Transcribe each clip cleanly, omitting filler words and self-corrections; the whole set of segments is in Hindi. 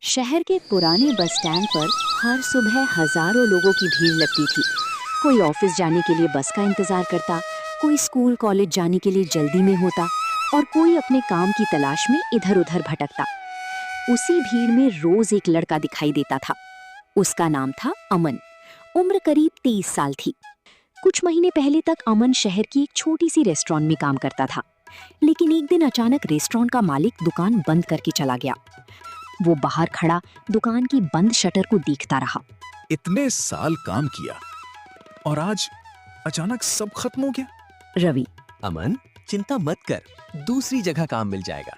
शहर के पुराने बस स्टैंड पर हर सुबह हजारों लोगों की भीड़ लगती थी। कोई ऑफिस जाने के लिए बस का इंतजार करता, कोई स्कूल कॉलेज जाने के लिए जल्दी में होता और कोई अपने काम की तलाश में इधर-उधर भटकता। उसी भीड़ में रोज एक लड़का दिखाई देता था। उसका नाम था अमन। उम्र करीब 30 साल थी। कुछ महीने पहले तक अमन शहर की एक छोटी सी रेस्टोरेंट में काम करता था, लेकिन एक दिन अचानक रेस्टोरेंट का मालिक दुकान बंद करके चला गया। वो बाहर खड़ा दुकान की बंद शटर को देखता रहा। इतने साल काम किया और आज अचानक सब खत्म हो गया। रवि, अमन, चिंता मत कर, दूसरी जगह काम मिल जाएगा।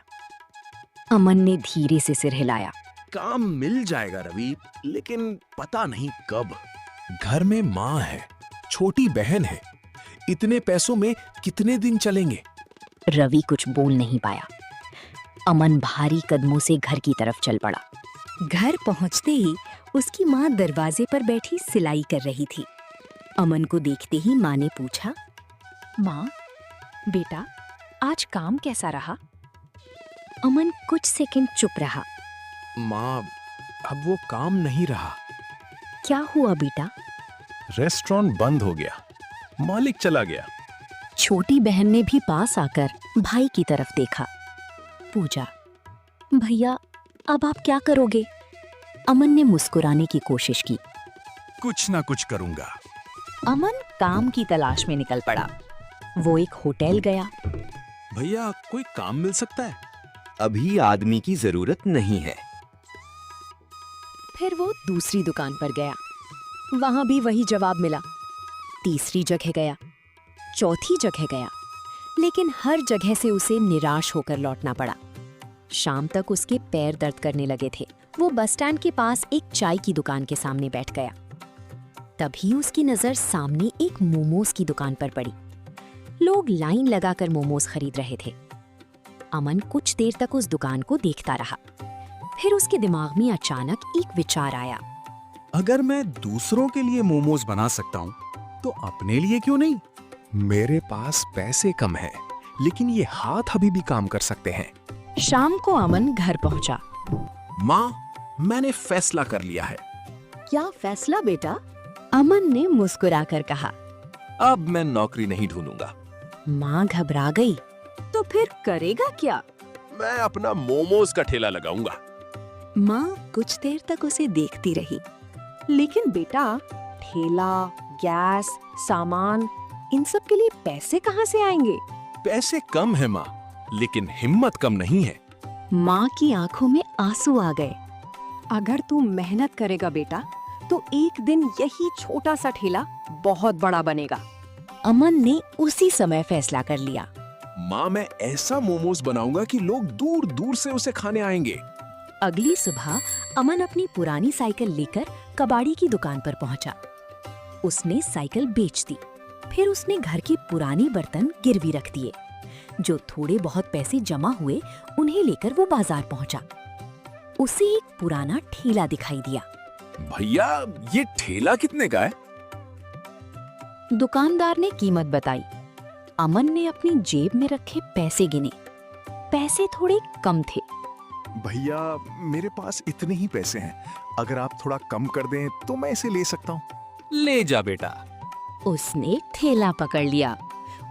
अमन ने धीरे से सिर हिलाया। काम मिल जाएगा रवि, लेकिन पता नहीं कब। घर में माँ है, छोटी बहन है, इतने पैसों में कितने दिन चलेंगे? रवि कुछ बोल नहीं पाया। अमन भारी कदमों से घर की तरफ चल पड़ा। घर पहुंचते ही उसकी माँ दरवाजे पर बैठी सिलाई कर रही थी। अमन को देखते ही माँ ने पूछा, माँ, बेटा, आज काम कैसा रहा? अमन कुछ सेकंड चुप रहा। माँ, अब वो काम नहीं रहा। क्या हुआ बेटा? रेस्टोरेंट बंद हो गया, मालिक चला गया। छोटी बहन ने भी पास आकर भाई की तरफ देखा। पूछा, भैया अब आप क्या करोगे? अमन ने मुस्कुराने की कोशिश की। कुछ ना कुछ करूंगा। अमन काम की तलाश में निकल पड़ा। वो एक होटल गया। भैया, कोई काम मिल सकता है? अभी आदमी की जरूरत नहीं है। फिर वो दूसरी दुकान पर गया। वहां भी वही जवाब मिला। तीसरी जगह गया, चौथी जगह गया, लेकिन हर जगह से उसे निराश होकर लौटना पड़ा। शाम तक उसके पैर दर्द करने लगे थे। वो बस स्टैंड के पास एक चाय की दुकान के सामने बैठ गया। तभी उसकी नजर सामने एक मोमोज की दुकान पर पड़ी। लोग लाइन लगाकर मोमोज खरीद रहे थे। अमन कुछ देर तक उस दुकान को देखता रहा। फिर उसके दिमाग में अचानक एक विचार आया। अगर मैं दूसरों के लिए मोमोज बना सकता हूँ, तो अपने लिए क्यों नहीं? मेरे पास पैसे कम हैं, लेकिन ये हाथ अभी भी काम कर सकते हैं। शाम को अमन घर पहुंचा। माँ, मैंने फैसला कर लिया है। क्या फैसला बेटा? अमन ने मुस्कुराकर कहा। अब मैं नौकरी नहीं ढूंढूंगा। माँ घबरा गई। तो फिर करेगा क्या? मैं अपना मोमोज का ठेला लगाऊंगा। माँ कुछ देर तक उसे देखती रही। लेकिन बेटा, ठेला, गैस, सामान, इन सब के लिए पैसे कहाँ से आएंगे? पैसे कम है माँ, लेकिन हिम्मत कम नहीं है। माँ की आंखों में आंसू आ गए। अगर तू मेहनत करेगा बेटा, तो एक दिन यही छोटा सा ठेला बहुत बड़ा बनेगा। अमन ने उसी समय फैसला कर लिया। माँ, मैं ऐसा मोमोज बनाऊंगा कि लोग दूर दूर से उसे खाने आएंगे। अगली सुबह अमन अपनी पुरानी साइकिल लेकर कबाड़ी की दुकान पर पहुंचा। उसने साइकिल बेच दी। फिर उसने घर के पुराने बर्तन गिरवी रख दिए। जो थोड़े बहुत पैसे जमा हुए, उन्हें लेकर वो बाजार पहुंचा। उसे एक पुराना ठेला दिखाई दिया। भैया, ये ठेला कितने का है? दुकानदार ने कीमत बताई। अमन ने अपनी जेब में रखे पैसे गिने। पैसे थोड़े कम थे। भैया, मेरे पास इतने ही पैसे हैं। अगर आप थोड़ा कम कर दें तो मैं इसे ले सकता हूँ। ले जा बेटा। उसने ठेला पकड़ लिया।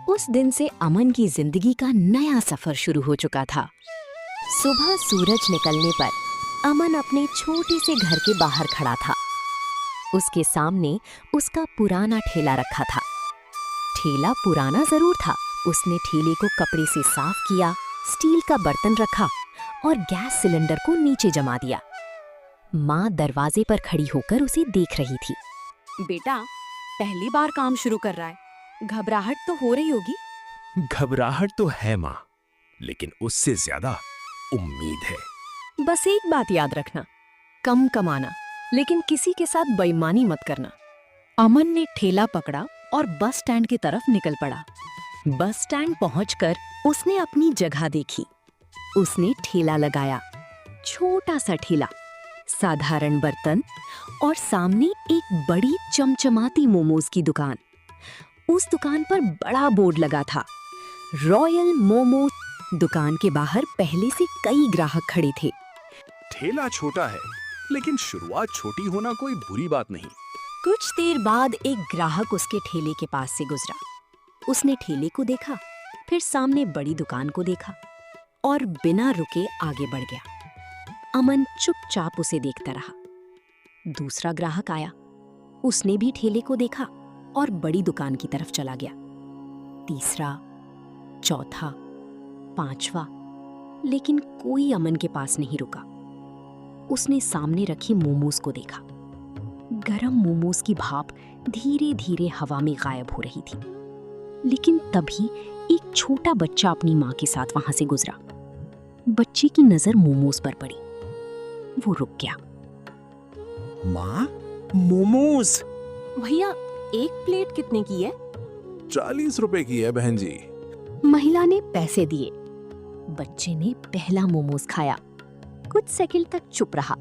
उस दिन से अमन की जिंदगी का नया सफर शुरू हो चुका था। सुबह सूरज निकलने पर अमन अपने छोटे से घर के बाहर खड़ा था। उसके सामने उसका पुराना ठेला रखा था। ठेला पुराना जरूर था। उसने ठेले को कपड़े से साफ किया, स्टील का बर्तन रखा और गैस सिलेंडर को नीचे जमा दिया। माँ दरवाजे पर खड़ी होकर उसे देख रही थी। बेटा, पहली बार काम शुरू कर रहा है, घबराहट तो हो रही होगी। घबराहट तो है माँ, लेकिन उससे ज्यादा उम्मीद है। बस एक बात याद रखना, कम कमाना, लेकिन किसी के साथ बेईमानी मत करना। अमन ने ठेला पकड़ा और बस स्टैंड की तरफ निकल पड़ा। बस स्टैंड पहुंचकर उसने अपनी जगह देखी। उसने ठेला लगाया। छोटा सा ठेला, साधारण बर्तन और सामने एक बड़ी चमचमाती मोमोज की दुकान। उस दुकान पर बड़ा बोर्ड लगा था, रॉयल मोमोज। दुकान के बाहर पहले से कई ग्राहक खड़े थे। ठेला छोटा है, लेकिन शुरुआत छोटी होना कोई बुरी बात नहीं। कुछ देर बाद एक ग्राहक उसके ठेले के पास से गुजरा। उसने ठेले को देखा, फिर सामने बड़ी दुकान को देखा और बिना रुके आगे बढ़ गया। अमन चुपचाप उसे देखता रहा। दूसरा ग्राहक आया, उसने भी ठेले को देखा और बड़ी दुकान की तरफ चला गया। तीसरा, चौथा, पांचवा, लेकिन कोई अमन के पास नहीं रुका। उसने सामने रखी मोमोज को देखा। गरम मोमोज की भाप धीरे धीरे हवा में गायब हो रही थी। लेकिन तभी एक छोटा बच्चा अपनी माँ के साथ वहां से गुजरा। बच्चे की नजर मोमोज पर पड़ी। वो रुक गया। माँ, मोमोज। भैया, एक प्लेट कितने की है? 40 रुपए की है बहन जी। महिला ने पैसे दिए। बच्चे ने पहला मोमोज खाया। कुछ सेकंड तक चुप रहा,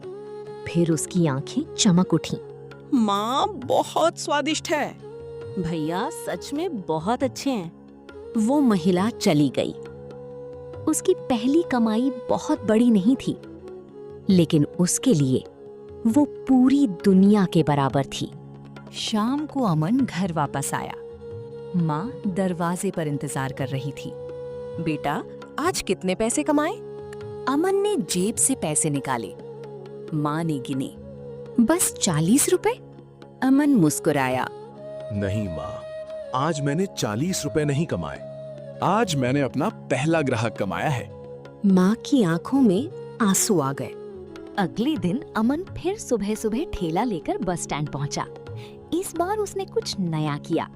फिर उसकी आंखें चमक उठीं। माँ, बहुत स्वादिष्ट है। भैया सच में बहुत अच्छे हैं। वो महिला चली गई। उसकी पहली कमाई बहुत बड़ी नहीं थी, लेकिन उसके लिए वो पूरी दुनिया के बराबर थी। शाम को अमन घर वापस आया। माँ दरवाजे पर इंतजार कर रही थी। बेटा, आज कितने पैसे कमाए? अमन ने जेब से पैसे निकाले। माँ ने गिने। बस 40 रुपए। अमन मुस्कुराया। नहीं माँ, आज मैंने 40 रुपए नहीं कमाए। आज मैंने अपना पहला ग्राहक कमाया है। माँ की आंखों में आंसू आ गए। अगले दिन अमन फिर सुबह सुबह ठेला लेकर बस स्टैंड पहुंचा। इस बार उसने कुछ नया किया।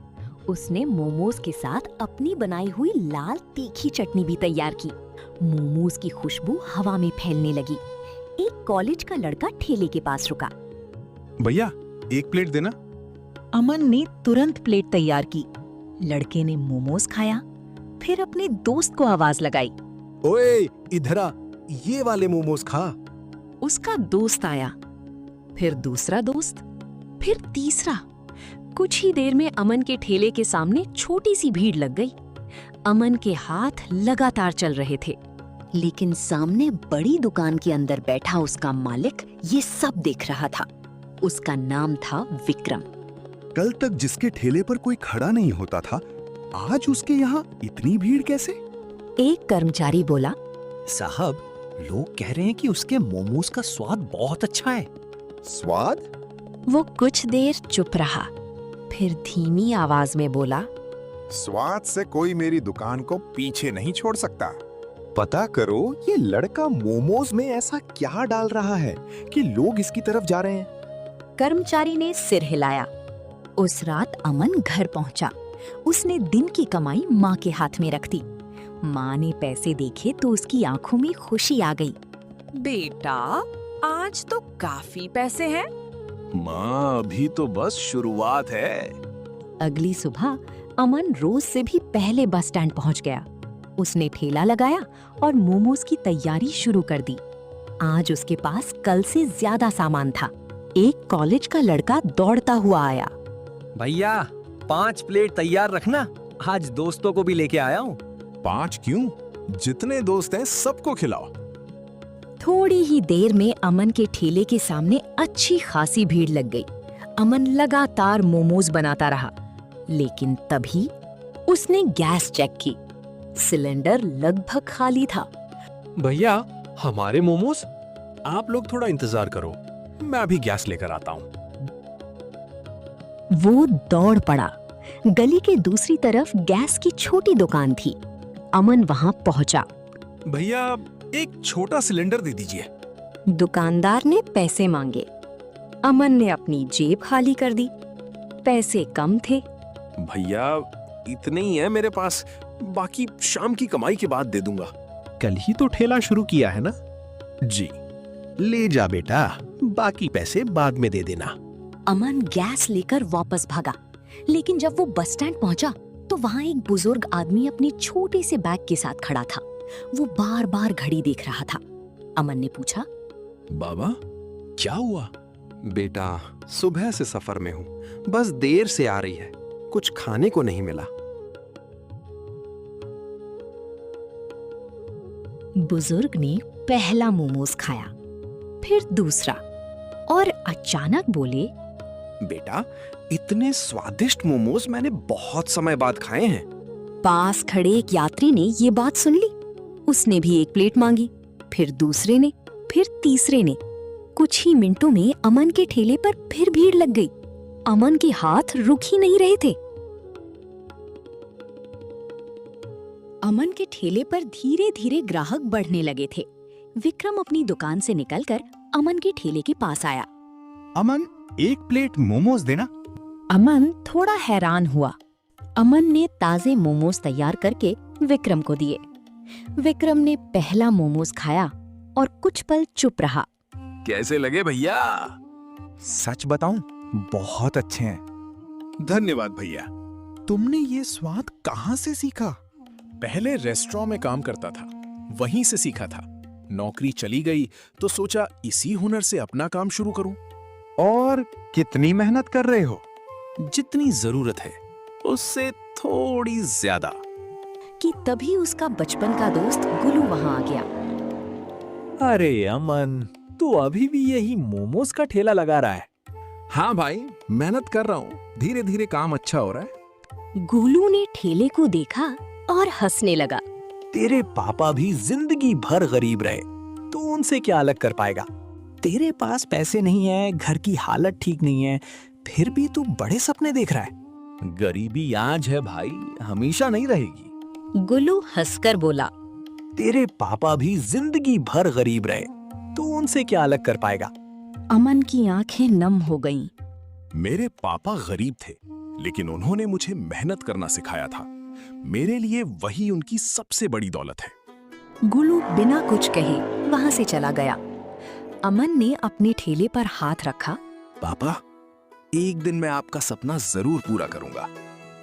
उसने मोमोज के साथ अपनी बनाई हुई लाल तीखी चटनी भी तैयार की। मोमोज की खुशबू हवा में फैलने लगी। एक कॉलेज का लड़का ठेले के पास रुका। भैया, एक प्लेट देना। अमन ने तुरंत प्लेट तैयार की। लड़के ने मोमोज खाया, फिर अपने दोस्त को आवाज लगाई। ओए, इधर आ, ये वाले मोमोज खा। उसका दोस्त आया, फिर दूसरा दोस्त, फिर तीसरा। कुछ ही देर में अमन के ठेले के सामने छोटी सी भीड़ लग गई। अमन के हाथ लगातार चल रहे थे, लेकिन सामने बड़ी दुकान के अंदर बैठा उसका मालिक ये सब देख रहा था। उसका नाम था विक्रम। कल तक जिसके ठेले पर कोई खड़ा नहीं होता था, आज उसके यहाँ इतनी भीड़ कैसे? एक कर्मचारी बोला, साहब, लोग कह रहे हैं कि उसके मोमोज का स्वाद बहुत अच्छा है। स्वाद? वो कुछ देर चुप रहा, फिर धीमी आवाज में बोला, स्वाद से कोई मेरी दुकान को पीछे नहीं छोड़ सकता। पता करो ये लड़का मोमोज में ऐसा क्या डाल रहा है कि लोग इसकी तरफ जा रहे हैं। कर्मचारी ने सिर हिलाया। उस रात अमन घर पहुंचा। उसने दिन की कमाई माँ के हाथ में रख दी। माँ ने पैसे देखे तो उसकी आंखों में खुशी आ गई। बेटा, आज तो काफी पैसे हैं। माँ, अभी तो बस शुरुआत है। अगली सुबह अमन रोज से भी पहले बस स्टैंड पहुंच गया। उसने ठेला लगाया और मोमोज की तैयारी शुरू कर दी। आज उसके पास कल से ज्यादा सामान था। एक कॉलेज का लड़का दौड़ता हुआ आया। भैया, 5 प्लेट तैयार रखना, आज दोस्तों को भी लेके आया हूँ। 5 क्यों? जितने दोस्त हैं सबको खिलाओ। थोड़ी ही देर में अमन के ठेले के सामने अच्छी खासी भीड़ लग गई। अमन लगातार मोमोज बनाता रहा, लेकिन तभी उसने गैस चेक की। सिलेंडर लगभग खाली था। भैया, हमारे मोमोज? आप लोग थोड़ा इंतजार करो, मैं अभी गैस लेकर आता हूँ। वो दौड़ पड़ा। गली के दूसरी तरफ गैस की छोटी दुकान थी। अमन वहां पहुंचा। भैया, एक छोटा सिलेंडर दे दीजिए। दुकानदार ने पैसे मांगे। अमन ने अपनी जेब खाली कर दी। पैसे कम थे। भैया, इतने ही है मेरे पास, बाकी शाम की कमाई के बाद दे दूंगा। कल ही तो ठेला शुरू किया है ना? जी। ले जा बेटा, बाकी पैसे बाद में दे देना। अमन गैस लेकर वापस भागा, लेकिन जब वो बस स्टैंड पहुंचा तो वहां एक बुजुर्ग आदमी अपने छोटे से बैग के साथ खड़ा था। वो बार बार घड़ी देख रहा था। अमन ने पूछा, बाबा, क्या हुआ? बेटा, सुबह से सफर में हूँ, बस देर से आ रही है, कुछ खाने को नहीं मिला। बुजुर्ग ने पहला मोमोज खाया, फिर दूसरा, और अचानक बोले, बेटा, इतने स्वादिष्ट मोमोज मैंने बहुत समय बाद खाए हैं। पास खड़े एक यात्री ने ये बात सुन ली। उसने भी एक प्लेट मांगी, फिर दूसरे ने, फिर तीसरे ने। कुछ ही मिनटों में अमन के ठेले पर फिर भीड़ लग गई। अमन के हाथ रुक ही नहीं रहे थे। अमन के ठेले पर धीरे धीरे ग्राहक बढ़ने लगे थे। विक्रम अपनी दुकान से निकलकर अमन के ठेले के पास आया। अमन, एक प्लेट मोमोज देना। अमन थोड़ा हैरान हुआ। अमन ने ताजे मोमोज तैयार करके विक्रम को दिए। विक्रम ने पहला मोमोज खाया और कुछ पल चुप रहा। कैसे लगे भैया? सच बताऊं, बहुत अच्छे हैं। धन्यवाद भैया। तुमने ये स्वाद कहाँ से सीखा? पहले रेस्टोरेंट में काम करता था, वहीं से सीखा था। नौकरी चली गई तो सोचा इसी हुनर से अपना काम शुरू करूं। और कितनी मेहनत कर रहे हो? जितनी जरूरत है उससे थोड़ी ज्यादा। कि तभी उसका बचपन का दोस्त गुलू वहां आ गया। अरे अमन, तू अभी भी यही मोमोज का ठेला लगा रहा है? हाँ भाई, मेहनत कर रहा हूँ, धीरे धीरे काम अच्छा हो रहा है। गोलू ने ठेले को देखा और हंसने लगा। तेरे पापा भी जिंदगी भर गरीब रहे, तो उनसे क्या अलग कर पाएगा? तेरे पास पैसे नहीं है, घर की हालत ठीक नहीं है, फिर भी तू बड़े सपने देख रहा है। गरीबी आज है भाई, हमेशा नहीं रहेगी। गुलू हंसकर बोला। तेरे पापा भी जिंदगी भर गरीब रहे, तो उनसे क्या अलग कर पाएगा? अमन की आंखें नम हो गईं। मेरे पापा गरीब थे, लेकिन उन्होंने मुझे मेहनत करना सिखाया था। मेरे लिए वही उनकी सबसे बड़ी दौलत है। गुलू बिना कुछ कहे वहां से चला गया। अमन ने अपने ठेले पर हाथ रखा। पापा, एक दिन मैं आपका सपना जरूर पूरा करूंगा।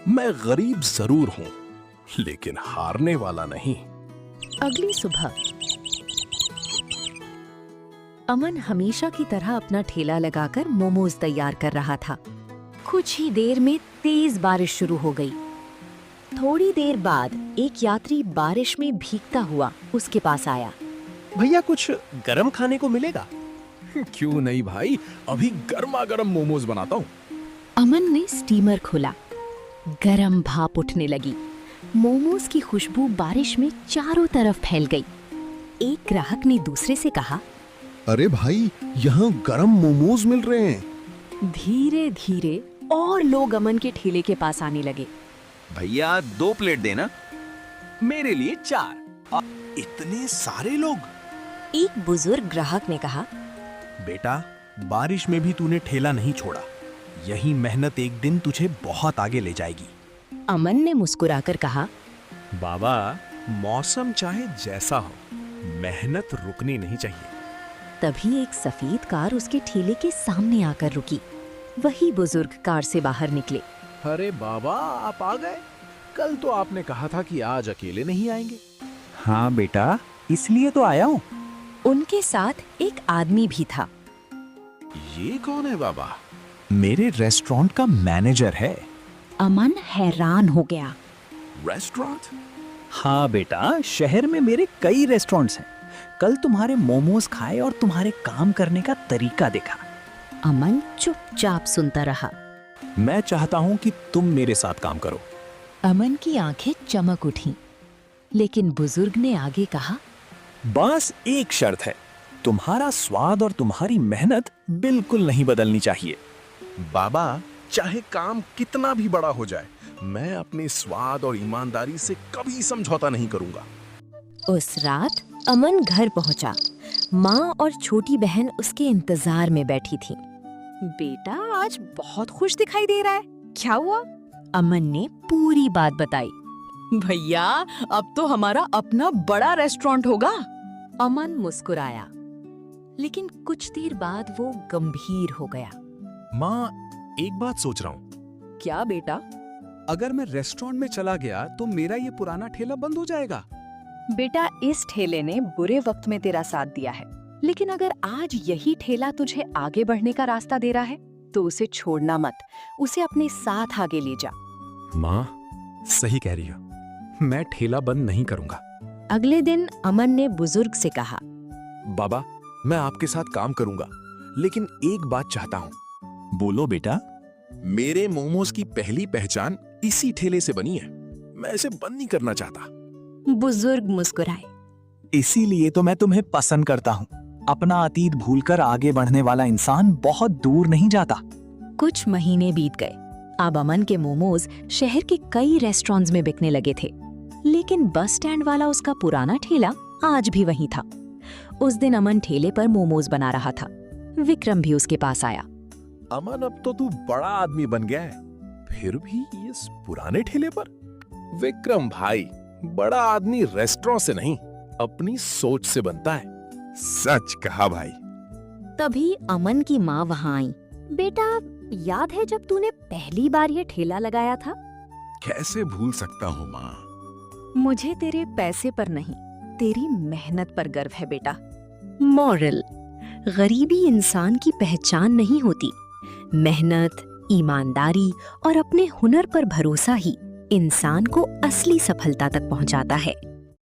मैं गरीब जरूर हूं, लेकिन हारने वाला नहीं। अगली सुबह अमन हमेशा की तरह अपना ठेला लगाकर मोमोज तैयार कर रहा था। कुछ ही देर में तेज बारिश शुरू हो गई। थोड़ी देर बाद एक यात्री बारिश में भीगता हुआ उसके पास आया। भैया, कुछ गरम खाने को मिलेगा? क्यों नहीं भाई, अभी गर्मा गर्म मोमोज बनाता हूँ। अमन ने स्टीमर खोला। गरम भाप उठने लगी। मोमोज की खुशबू बारिश में चारों तरफ फैल गई। एक ग्राहक ने दूसरे से कहा, अरे भाई, यहाँ गरम मोमोज मिल रहे हैं। धीरे धीरे और लोग अमन के ठेले के पास आने लगे। भैया, 2 प्लेट देना। मेरे लिए 4। इतने सारे लोग? एक बुजुर्ग ग्राहक ने कहा। बेटा, बारिश में भी तूने ठेला नहीं छोड़ा। यही मेहनत एक दिन तुझे बहुत आगे ले जाएगी। अमन ने मुस्कुराकर कहा, बाबा, मौसम चाहे जैसा हो, मेहनत रुकनी नहीं चाहिए। तभी एक सफेद कार उसके ठेले के सामने आकर रुकी। वही बुजुर्ग कार से बाहर निकले। अरे बाबा, आप आ गए। कल तो आपने कहा था कि आज अकेले नहीं आएंगे। हाँ बेटा, इसलिए तो आया हूँ। उनके साथ एक आदमी भी था। ये कौन है बाबा? मेरे रेस्टोरेंट का मैनेजर है। अमन हैरान हो गया। रेस्टोरेंट? हाँ बेटा, शहर में मेरे कई रेस्टोरेंट्स हैं। कल तुम्हारे मोमोज खाए और तुम्हारे काम करने का तरीका देखा। अमन चुपचाप सुनता रहा। मैं चाहता हूँ कि तुम मेरे साथ काम करो। अमन की आंखें चमक उठीं। लेकिन बुजुर्ग ने आगे कहा, बस एक शर्त है, तुम्हारा स्वाद और तुम्हारी मेहनत बिल्कुल नहीं बदलनी चाहिए। बाबा, चाहे काम कितना भी बड़ा हो जाए, मैं अपने स्वाद और ईमानदारी से कभी समझौता नहीं करूंगा। उस रात अमन घर पहुंचा। माँ और छोटी बहन उसके इंतजार में बैठी थी। बेटा, आज बहुत खुश दिखाई दे रहा है। क्या हुआ? अमन ने पूरी बात बताई। भैया, अब तो हमारा अपना बड़ा रेस्टोरेंट होगा। अमन मुस्कुराया, लेकिन कुछ देर बाद वो गंभीर हो गया। माँ, एक बात सोच रहा हूँ। क्या बेटा? अगर मैं रेस्टोरेंट में चला गया तो मेरा ये पुराना ठेला बंद हो जाएगा। बेटा, इस ठेले ने बुरे वक्त में तेरा साथ दिया है, लेकिन अगर आज यही ठेला तुझे आगे बढ़ने का रास्ता दे रहा है तो उसे छोड़ना मत, उसे अपने साथ आगे ले जा। माँ, सही कह रही हो, मैं ठेला बंद नहीं करूंगा। अगले दिन अमन ने बुजुर्ग से कहा, बाबा, मैं आपके साथ काम करूंगा, लेकिन एक बात चाहता हूं। बोलो बेटा। मेरे मोमोज की पहली पहचान इसी ठेले से बनी है। मैं इसे बंद नहीं करना चाहता। बुजुर्ग मुस्कुराए। इसीलिए तो मैं तुम्हें पसंद करता हूँ। अपना अतीत भूलकर आगे बढ़ने वाला इंसान बहुत दूर नहीं जाता। कुछ महीने बीत गए। अब अमन के मोमोज शहर के कई रेस्टोरेंट्स में बिकने लगे थे, लेकिन बस स्टैंड वाला उसका पुराना ठेला आज भी वहीं था। उस दिन अमन ठेले पर मोमोज बना रहा था। विक्रम भी उसके पास आया। अमन, अब तो तू बड़ा आदमी बन गया है, फिर भी इस पुराने ठेले पर? विक्रम भाई, बड़ा आदमी रेस्टोरेंट से नहीं, अपनी सोच से बनता है। सच कहा भाई। तभी अमन की माँ वहाँ आई। बेटा, याद है जब तूने पहली बार ये ठेला लगाया था? कैसे भूल सकता हूँ माँ। मुझे तेरे पैसे पर नहीं, तेरी मेहनत पर गर्व है बेटा। मॉरल: गरीबी इंसान की पहचान नहीं होती। मेहनत, ईमानदारी और अपने हुनर पर भरोसा ही इंसान को असली सफलता तक पहुंचाता है।